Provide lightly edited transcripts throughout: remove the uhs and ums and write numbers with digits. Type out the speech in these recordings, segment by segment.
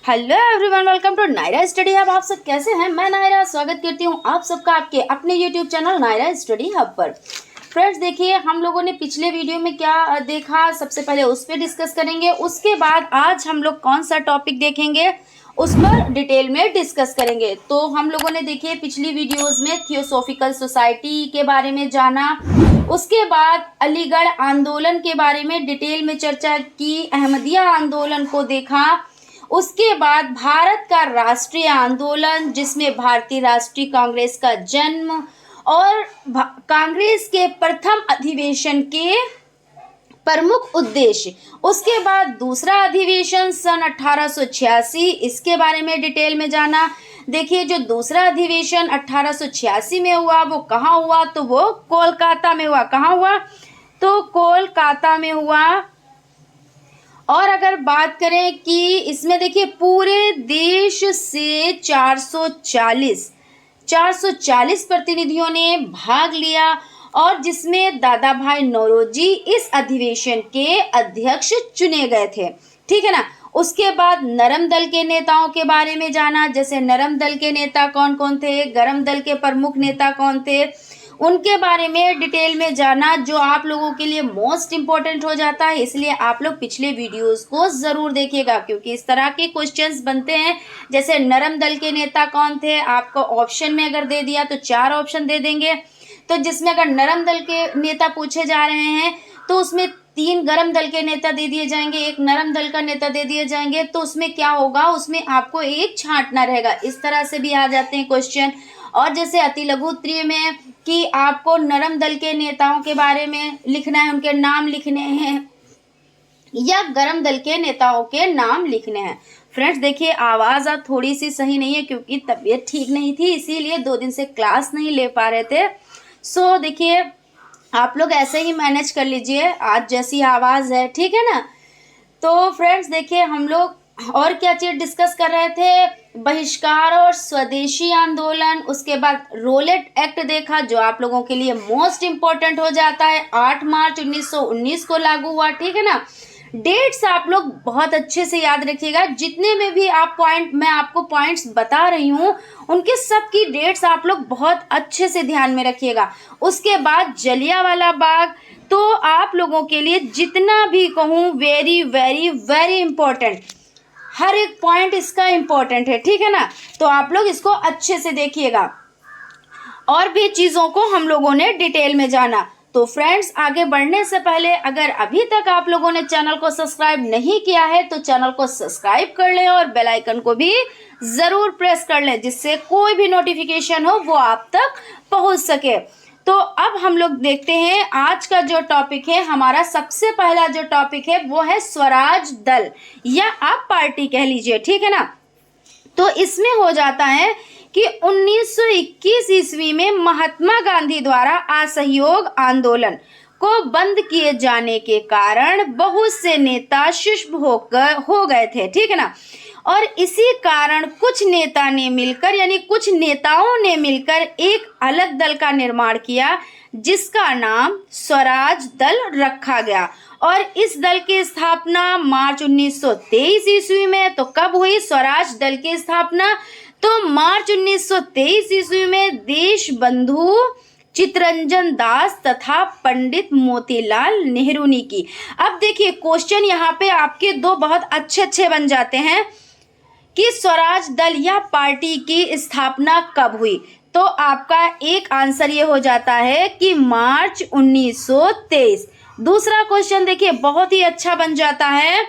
Hello everyone, welcome to Nayra study hub. आप सब कैसे हैं? मैं नायरा स्वागत करती हूं आप सबका आपके अपने YouTube channel Nayra study hub पर। फ्रेंड्स देखिए, हम लोगों ने पिछले वीडियो में क्या देखा, सबसे पहले उस पर डिस्कस करेंगे। उसके बाद आज हम लोग कौन सा टॉपिक देखेंगे उस पर डिटेल में डिस्कस करेंगे। तो हम लोगों ने देखिए पिछली वीडियोस में थियोसॉफिकल सोसाइटी के बारे में जाना, उसके बाद अलीगढ़ आंदोलन के बारे में डिटेल में चर्चा की, अहमदिया आंदोलन को देखा, उसके बाद भारत का राष्ट्रीय आंदोलन जिसमें भारतीय राष्ट्रीय कांग्रेस का जन्म और कांग्रेस के प्रथम अधिवेशन के प्रमुख उद्देश्य, उसके बाद दूसरा अधिवेशन सन 1886, इसके बारे में डिटेल में जाना। देखिए, जो दूसरा अधिवेशन 1886 में हुआ वो कहाँ हुआ, तो वो कोलकाता में हुआ। कहाँ हुआ? तो कोलकाता में हुआ। और अगर बात करें कि इसमें देखिए पूरे देश से 440 प्रतिनिधियों ने भाग लिया और जिसमें दादा भाई नौरोजी इस अधिवेशन के अध्यक्ष चुने गए थे। ठीक है ना। उसके बाद नरम दल के नेताओं के बारे में जाना, जैसे नरम दल के नेता कौन कौन थे, गरम दल के प्रमुख नेता कौन थे, उनके बारे में डिटेल में जाना, जो आप लोगों के लिए मोस्ट इम्पोर्टेंट हो जाता है। इसलिए आप लोग पिछले वीडियोस को ज़रूर देखिएगा, क्योंकि इस तरह के क्वेश्चंस बनते हैं। जैसे नरम दल के नेता कौन थे, आपको ऑप्शन में अगर दे दिया तो 4 ऑप्शन दे देंगे। तो जिसमें अगर नरम दल के नेता पूछे जा रहे हैं तो उसमें 3 गरम दल के नेता दे दिए जाएंगे, 1 नरम दल का नेता दे दिए जाएंगे। तो उसमें क्या होगा, उसमें आपको एक छांटना रहेगा। इस तरह से भी आ जाते हैं क्वेश्चन। और जैसे अति लघु उत्तरीय में कि आपको नरम दल के नेताओं के बारे में लिखना है, उनके नाम लिखने हैं, या गरम दल के नेताओं के नाम लिखने हैं। फ्रेंड्स देखिए, आवाज़ आप थोड़ी सी सही नहीं है क्योंकि तबीयत ठीक नहीं थी, इसीलिए 2 दिन से क्लास नहीं ले पा रहे थे। सो देखिए, आप लोग ऐसे ही मैनेज कर लीजिए, आज जैसी आवाज़ है। ठीक है ना। तो फ्रेंड्स देखिए, हम लोग और क्या चीज़ डिस्कस कर रहे थे, बहिष्कार और स्वदेशी आंदोलन। उसके बाद रोलेट एक्ट देखा, जो आप लोगों के लिए मोस्ट इम्पोर्टेंट हो जाता है। 8 मार्च 1919 को लागू हुआ। ठीक है ना। डेट्स आप लोग बहुत अच्छे से याद रखिएगा। जितने में भी मैं आपको पॉइंट्स बता रही हूँ, उनके सब की डेट्स आप लोग बहुत अच्छे से ध्यान में रखिएगा। उसके बाद जलियांवाला बाग, तो आप लोगों के लिए जितना भी कहूँ वेरी वेरी वेरी इम्पोर्टेंट, हर एक पॉइंट इसका इम्पोर्टेंट है। ठीक है ना। तो आप लोग इसको अच्छे से देखिएगा। और भी चीज़ों को हम लोगों ने डिटेल में जाना। तो फ्रेंड्स, आगे बढ़ने से पहले अगर अभी तक आप लोगों ने चैनल को सब्सक्राइब नहीं किया है तो चैनल को सब्सक्राइब कर लें और बेल आइकन को भी ज़रूर प्रेस कर लें, जिससे कोई भी नोटिफिकेशन हो वो आप तक पहुंच सके। तो अब हम लोग देखते हैं आज का जो टॉपिक है। हमारा सबसे पहला जो टॉपिक है वो है स्वराज दल, या आप पार्टी कह लीजिए। ठीक है ना। तो इसमें हो जाता है कि 1921 ईस्वी में महात्मा गांधी द्वारा असहयोग आंदोलन को बंद किए जाने के कारण बहुत से नेता शुष्क हो गए थे। ठीक है ना। और इसी कारण कुछ नेताओं ने मिलकर एक अलग दल का निर्माण किया, जिसका नाम स्वराज दल रखा गया। और इस दल की स्थापना मार्च 1923 ईस्वी में, तो कब हुई स्वराज दल की स्थापना? तो मार्च 1923 ईस्वी में देश बंधु चित्तरंजन दास तथा पंडित मोतीलाल नेहरू ने की। अब देखिए, क्वेश्चन यहाँ पे आपके 2 बहुत अच्छे बन जाते हैं कि स्वराज दल या पार्टी की स्थापना कब हुई। तो आपका एक आंसर ये हो जाता है कि मार्च 1923। दूसरा क्वेश्चन देखिए, बहुत ही अच्छा बन जाता है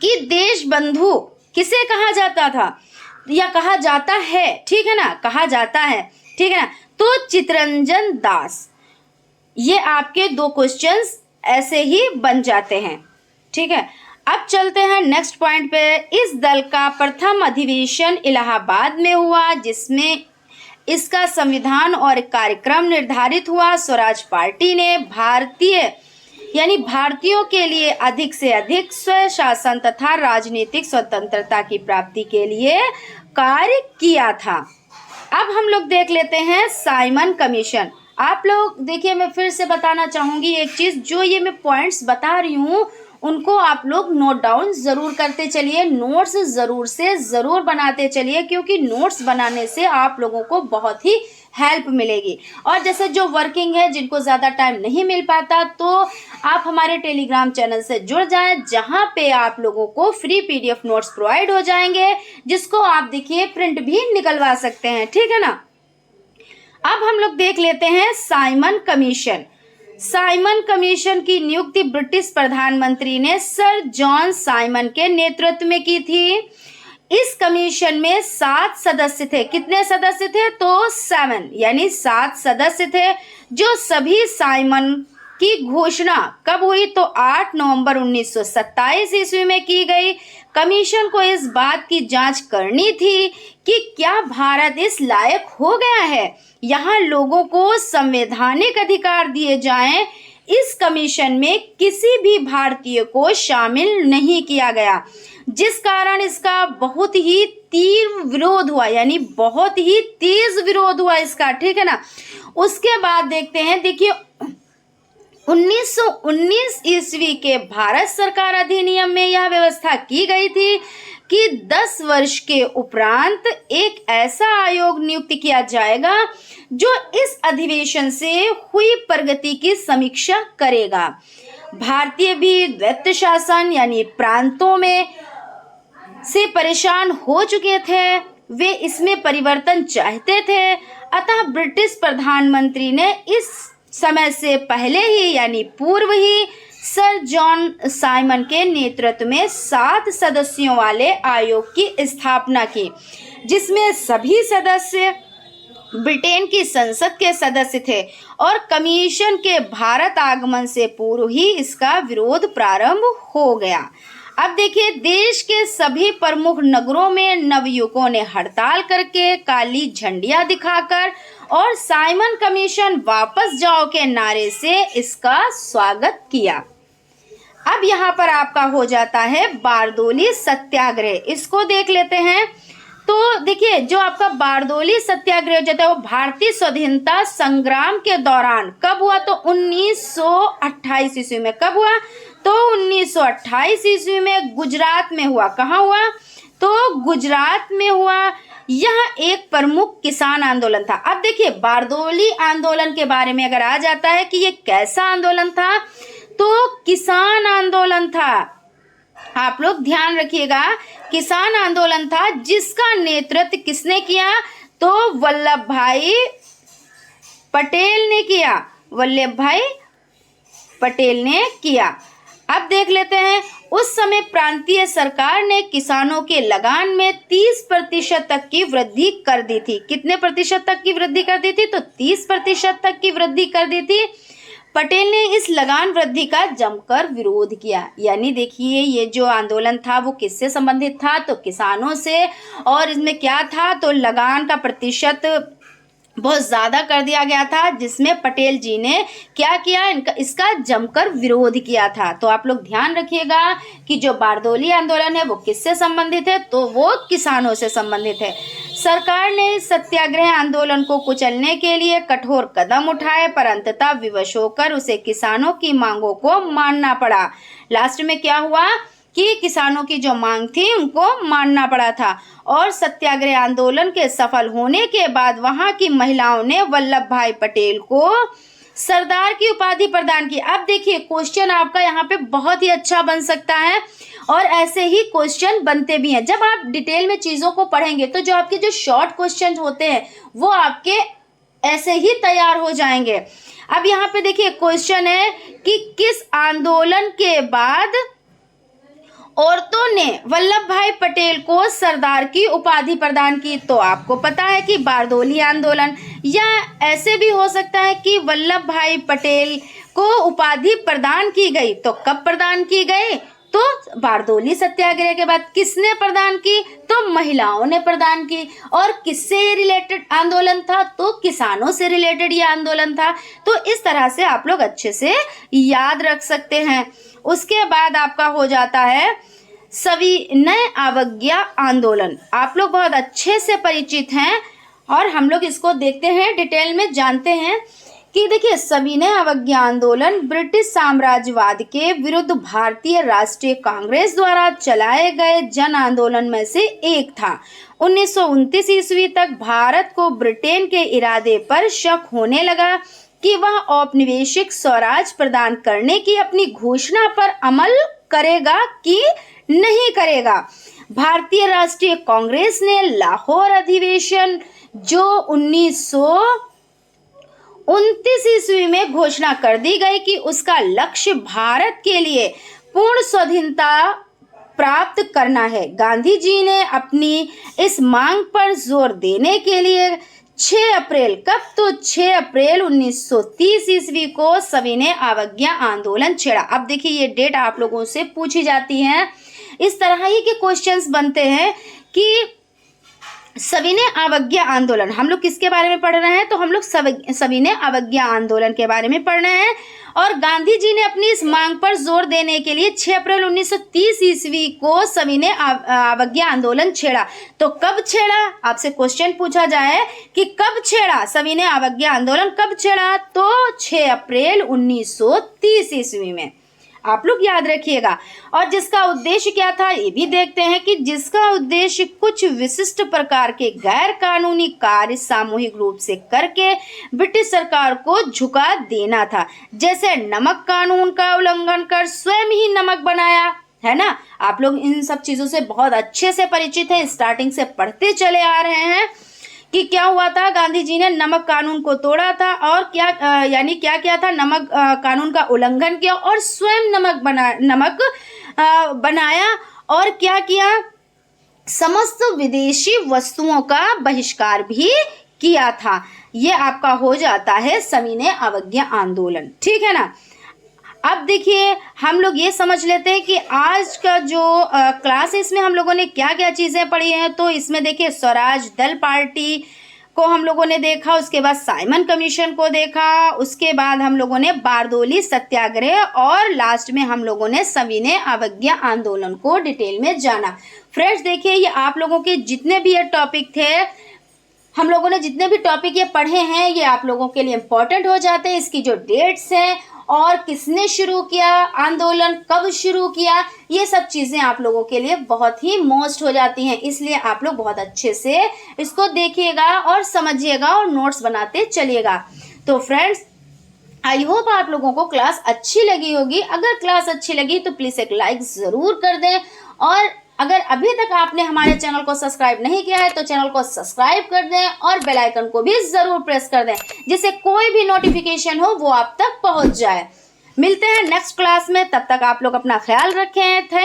कि देश बंधु किसे कहा जाता था या कहा जाता है। ठीक है ना। कहा जाता है। ठीक है ना। तो चित्तरंजन दास। ये आपके 2 क्वेश्चंस ऐसे ही बन जाते हैं। ठीक है। अब चलते हैं नेक्स्ट पॉइंट पे। इस दल का प्रथम अधिवेशन इलाहाबाद में हुआ, जिसमें इसका संविधान और कार्यक्रम निर्धारित हुआ। स्वराज पार्टी ने भारतीयों के लिए अधिक से अधिक स्वशासन तथा राजनीतिक स्वतंत्रता की प्राप्ति के लिए कार्य किया था। अब हम लोग देख लेते हैं साइमन कमीशन। आप लोग देखिए, मैं फिर से बताना चाहूँगी एक चीज़, जो ये मैं पॉइंट्स बता रही हूँ उनको आप लोग नोट डाउन ज़रूर करते चलिए, नोट्स ज़रूर से ज़रूर बनाते चलिए, क्योंकि नोट्स बनाने से आप लोगों को बहुत ही हेल्प मिलेगी। और जैसे जो वर्किंग है, जिनको ज़्यादा टाइम नहीं मिल पाता, तो आप हमारे टेलीग्राम चैनल से जुड़ जाएं, जहां पे आप लोगों को फ्री पीडीएफ नोट्स प्रोवाइड हो जाएंगे, जिसको आप देखिए प्रिंट भी निकलवा सकते हैं। ठीक है ना। अब हम लोग देख लेते हैं साइमन कमीशन। साइमन कमीशन की नियुक्ति ब्रिटिश प्रधानमंत्री ने सर जॉन साइमन के नेतृत्व में की थी। इस कमीशन में 7 सदस्य थे। कितने सदस्य थे? तो 7, यानी 7 सदस्य थे, जो सभी साइमन की घोषणा कब हुई? तो 8 नवंबर 1927 ईस्वी में की गई। कमीशन को इस बात की जांच करनी थी कि क्या भारत इस लायक हो गया है यहाँ लोगों को संवैधानिक अधिकार दिए जाएं। इस कमीशन में किसी भी भारतीय को शामिल नहीं किया गया, जिस कारण इसका बहुत ही तीव्र विरोध हुआ, यानी बहुत ही तेज विरोध हुआ इसका। ठीक है ना। उसके बाद देखते हैं, देखिए 1919 ईस्वी के भारत सरकार अधिनियम में यह व्यवस्था की गई थी कि 10 वर्ष के उपरांत एक ऐसा आयोग नियुक्त किया जाएगा जो इस अधिवेशन से हुई प्रगति की समीक्षा करेगा। भारतीय भी द्वैत शासन यानी प्रांतों में से परेशान हो चुके थे, वे इसमें परिवर्तन चाहते थे। अतः ब्रिटिश प्रधानमंत्री ने इस समय से पहले ही यानी पूर्व ही सर जॉन साइमन के नेतृत्व में 7 सदस्यों वाले आयोग की स्थापना की, जिसमें सभी सदस्य ब्रिटेन की संसद के सदस्य थे और कमीशन के भारत आगमन से पूर्व ही इसका विरोध प्रारंभ हो गया। अब देखिए, देश के सभी प्रमुख नगरों में नवयुवकों ने हड़ताल करके, काली झंडियां दिखाकर और साइमन कमीशन वापस जाओ के नारे से इसका स्वागत किया। अब यहाँ पर आपका हो जाता है बारदोली सत्याग्रह। इसको देख लेते हैं। तो देखिए, जो आपका बारदोली सत्याग्रह जो था वो भारतीय स्वाधीनता संग्राम के दौरान कब हुआ? तो 1928 ईस्वी में। कब हुआ? तो 1928 ईस्वी में गुजरात में हुआ। कहाँ हुआ? तो गुजरात में हुआ। यह एक प्रमुख किसान आंदोलन था। अब देखिए, बारदोली आंदोलन के बारे में अगर आ जाता है कि ये कैसा आंदोलन था, तो किसान आंदोलन था। आप लोग ध्यान रखिएगा, किसान आंदोलन था, जिसका नेतृत्व किसने किया? तो वल्लभ भाई पटेल ने किया। वल्लभ भाई पटेल ने किया। अब देख लेते हैं, उस समय प्रांतीय सरकार ने किसानों के लगान में 30% तक की वृद्धि कर दी थी। कितने प्रतिशत तक की वृद्धि कर दी थी? तो 30% तक की वृद्धि कर दी थी। पटेल ने इस लगान वृद्धि का जमकर विरोध किया। यानी देखिए, ये जो आंदोलन था वो किससे संबंधित था? तो किसानों से। और इसमें क्या था? तो लगान का प्रतिशत बहुत ज़्यादा कर दिया गया था, जिसमें पटेल जी ने क्या किया? इसका जमकर विरोध किया था। तो आप लोग ध्यान रखिएगा कि जो बारदोली आंदोलन है वो किससे संबंधित है? तो वो किसानों से संबंधित है। सरकार ने इस सत्याग्रह आंदोलन को कुचलने के लिए कठोर कदम उठाए, पर अंततः विवश होकर उसे किसानों की मांगों को मानना पड़ा। लास्ट में क्या हुआ कि किसानों की जो मांग थी उनको मानना पड़ा था। और सत्याग्रह आंदोलन के सफल होने के बाद वहां की महिलाओं ने वल्लभ भाई पटेल को सरदार की उपाधि प्रदान की। अब देखिए, क्वेश्चन आपका यहाँ पे बहुत ही अच्छा बन सकता है और ऐसे ही क्वेश्चन बनते भी हैं। जब आप डिटेल में चीज़ों को पढ़ेंगे तो जो आपके जो शॉर्ट क्वेश्चन होते हैं वो आपके ऐसे ही तैयार हो जाएंगे। अब यहाँ पे देखिए, क्वेश्चन है कि किस आंदोलन के बाद औरतों ने वल्लभ भाई पटेल को सरदार की उपाधि प्रदान की? तो आपको पता है कि बारदोली आंदोलन। या ऐसे भी हो सकता है कि वल्लभ भाई पटेल को उपाधि प्रदान की गई। तो कब प्रदान की गई? तो बारदोली सत्याग्रह के बाद। किसने प्रदान की? तो महिलाओं ने प्रदान की। और किससे ये रिलेटेड आंदोलन था? तो किसानों से रिलेटेड ये आंदोलन था। तो इस तरह से आप लोग अच्छे से याद रख सकते हैं। उसके बाद आपका हो जाता है सविनय अवज्ञा आंदोलन। आप लोग बहुत अच्छे से परिचित हैं और हम लोग इसको देखते हैं, डिटेल में जानते हैं कि देखिए सविनय अवज्ञा आंदोलन ब्रिटिश साम्राज्यवाद के विरुद्ध भारतीय राष्ट्रीय कांग्रेस द्वारा चलाए गए जन आंदोलन में से एक था। 1929 ईस्वी तक भारत को ब्रिटेन के इरादे पर शक होने लगा कि वह औपनिवेशिक स्वराज प्रदान करने की अपनी घोषणा पर अमल करेगा कि नहीं करेगा। भारतीय राष्ट्रीय कांग्रेस ने लाहौर अधिवेशन जो 1929 ईस्वी में घोषणा कर दी गई कि उसका लक्ष्य भारत के लिए पूर्ण स्वाधीनता प्राप्त करना है। गांधी जी ने अपनी इस मांग पर जोर देने के लिए 6 अप्रैल 1930 ईस्वी को सविनय अवज्ञा आंदोलन छेड़ा। अब देखिए ये डेट आप लोगों से पूछी जाती है, इस तरह ही के क्वेश्चंस बनते हैं कि सविनय अवज्ञा आंदोलन हम लोग किसके बारे में पढ़ रहे हैं, तो हम लोग सविनय अवज्ञा आंदोलन के बारे में पढ़ रहे हैं। और गांधी जी ने अपनी इस मांग पर जोर देने के लिए 6 अप्रैल 1930 ईस्वी को सविनय अवज्ञा आंदोलन छेड़ा। तो कब छेड़ा, आपसे क्वेश्चन पूछा जाए कि कब छेड़ा सविनय अवज्ञा आंदोलन, कब छेड़ा, तो 6 अप्रैल 1930 ईस्वी में। आप लोग याद रखिएगा। और जिसका उद्देश्य क्या था ये भी देखते हैं कि जिसका उद्देश्य कुछ विशिष्ट प्रकार के गैर कानूनी कार्य सामूहिक रूप से करके ब्रिटिश सरकार को झुका देना था। जैसे नमक कानून का उल्लंघन कर स्वयं ही नमक बनाया, है ना। आप लोग इन सब चीजों से बहुत अच्छे से परिचित हैं, स्टार्टिंग से पढ़ते चले आ रहे हैं कि क्या हुआ था। गांधी जी ने नमक कानून को तोड़ा था और क्या यानी क्या किया था, नमक कानून का उल्लंघन किया और स्वयं नमक बनाया और क्या किया, समस्त विदेशी वस्तुओं का बहिष्कार भी किया था। ये आपका हो जाता है सविनय अवज्ञा आंदोलन, ठीक है ना। अब देखिए हम लोग ये समझ लेते हैं कि आज का जो क्लास है इसमें हम लोगों ने क्या क्या चीज़ें पढ़ी हैं। तो इसमें देखिए स्वराज दल पार्टी को हम लोगों ने देखा, उसके बाद साइमन कमीशन को देखा, उसके बाद हम लोगों ने बारदोली सत्याग्रह और लास्ट में हम लोगों ने सविनय अवज्ञा आंदोलन को डिटेल में जाना। फ्रेंड्स देखिए ये आप लोगों के जितने भी ये टॉपिक थे, हम लोगों ने जितने भी टॉपिक ये पढ़े हैं ये आप लोगों के लिए इम्पोर्टेंट हो जाते हैं। इसकी जो डेट्स हैं और किसने शुरू किया आंदोलन, कब शुरू किया, ये सब चीज़ें आप लोगों के लिए बहुत ही मोस्ट हो जाती हैं। इसलिए आप लोग बहुत अच्छे से इसको देखिएगा और समझिएगा और नोट्स बनाते चलिएगा। तो फ्रेंड्स आई होप आप लोगों को क्लास अच्छी लगी होगी। अगर क्लास अच्छी लगी तो प्लीज़ एक लाइक ज़रूर कर दें और अगर अभी तक आपने हमारे चैनल को सब्सक्राइब नहीं किया है तो चैनल को सब्सक्राइब कर दें और बेल आइकन को भी ज़रूर प्रेस कर दें जिससे कोई भी नोटिफिकेशन हो वो आप तक पहुंच जाए। मिलते हैं नेक्स्ट क्लास में, तब तक आप लोग अपना ख्याल रखें। थैंक